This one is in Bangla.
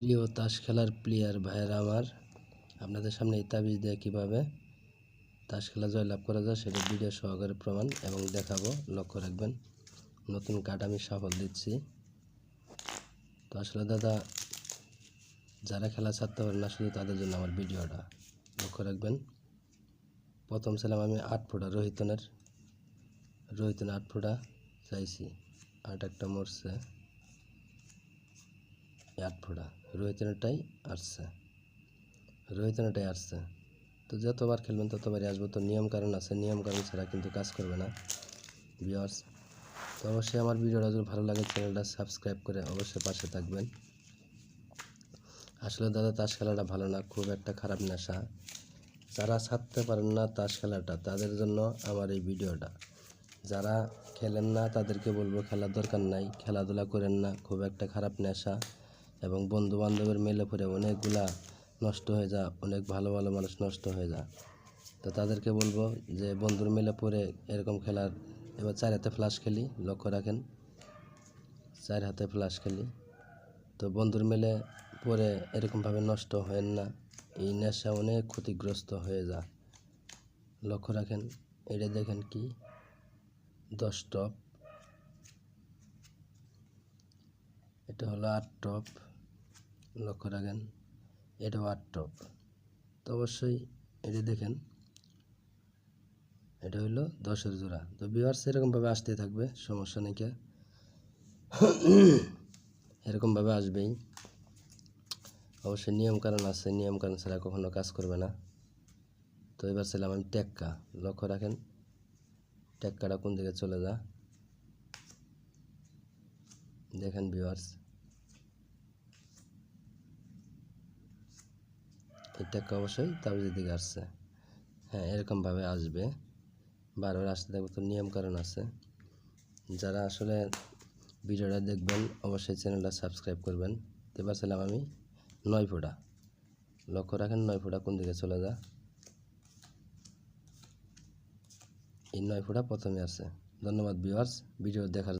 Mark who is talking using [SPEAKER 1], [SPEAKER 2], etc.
[SPEAKER 1] প্রিয় তাস খেলার প্লেয়ার ভাইয়েরা আমার, আপনাদের সামনে এই তাবিজ দিয়ে কীভাবে তাস খেলা জয়লাভ করা যায় সেটা ভিডিও সহকারে প্রমাণ এবং দেখাবো। লক্ষ্য রাখবেন, নতুন কার্ড আমি সাফল দিচ্ছি। তো আসলে দাদা, যারা খেলা ছাড়তে পারেন না শুধু তাদের জন্য আমার ভিডিওটা। লক্ষ্য রাখবেন, প্রথম ছিলাম আমি 8 ফুটা রোহিতনের 8 ফুটা চাইছি, 8 একটা মরছে, 8 ফুটা রোহিতনেরটাই আসছে। তো যতবার খেলবেন ততবারই আসবো। তো নিয়ম কারণ আছে, নিয়ম কারণ ছাড়া কিন্তু কাজ করবে না ভিউয়ার্স। তো অবশ্যই আমার ভিডিওটা যদি ভালো লাগে চ্যানেলটা সাবস্ক্রাইব করে অবশ্যই পাশে থাকবেন। আসলে দাদা, তাস খেলাটা ভালো না, খুব একটা খারাপ নেশা। যারা ছাড়তে পারেন না তাস খেলাটা, তাদের জন্য আমার এই ভিডিওটা। যারা খেলেন না তাদেরকে বলবো খেলার দরকার নাই, খেলাধুলা করেন না, খুব একটা খারাপ নেশা। এবং বন্ধু বান্ধবের মেলে পড়ে অনেকগুলা নষ্ট হয়ে যায়, অনেক ভালো ভালো মানুষ নষ্ট হয়ে যায়। তো তাদেরকে বলবো যে বন্ধুর মেলে পড়ে এরকম খেলার, এবার 4 হাতে ফ্লাশ খেলি, লক্ষ্য রাখেন 4 হাতে ফ্লাশ খেলি। তো বন্ধুর মেলে পরে এরকমভাবে নষ্ট হয় না, এই নেশা অনেক ক্ষতিগ্রস্ত হয়ে যায়। লক্ষ্য রাখেন, এটা দেখেন কি 10 টপ, এটা হলো 8 টপ। লক্ষ্য রাখেন, এটাও 8 টপ। তো অবশ্যই এটা দেখেন, এটা হলো 10-এর জোড়া। তো ভিউয়ার্স এরকমভাবে আসতে থাকবে, সমস্যা নেই, কে এরকমভাবে আসবেই। অবশ্যই নিয়ম কারণ আছে, নিয়ম কারণ ছাড়া কখনো কাজ করবে না। তো এবার ছিলাম আমি টেক্কা। লক্ষ্য রাখেন, টেক্কাটা কোন দিকে চলে যা দেখেন ভিউয়ার্স, এই টেক্কা অবশ্যই তাবিজের দিকে আসছে। হ্যাঁ, এরকমভাবে আসবে, বারবার আসতে থাকবে। তো নিয়ম কারণ আছে। যারা আসলে ভিডিওটা দেখবেন অবশ্যই চ্যানেলটা সাবস্ক্রাইব করবেন। এবার ছিলাম আমি 9 ফুটা। লক্ষ্য রাখেন 9 ফুটা কোন দিকে চলে যা, এই 9 ফুটা প্রথমে আছে। ধন্যবাদ ভিউয়ার্স ভিডিও দেখার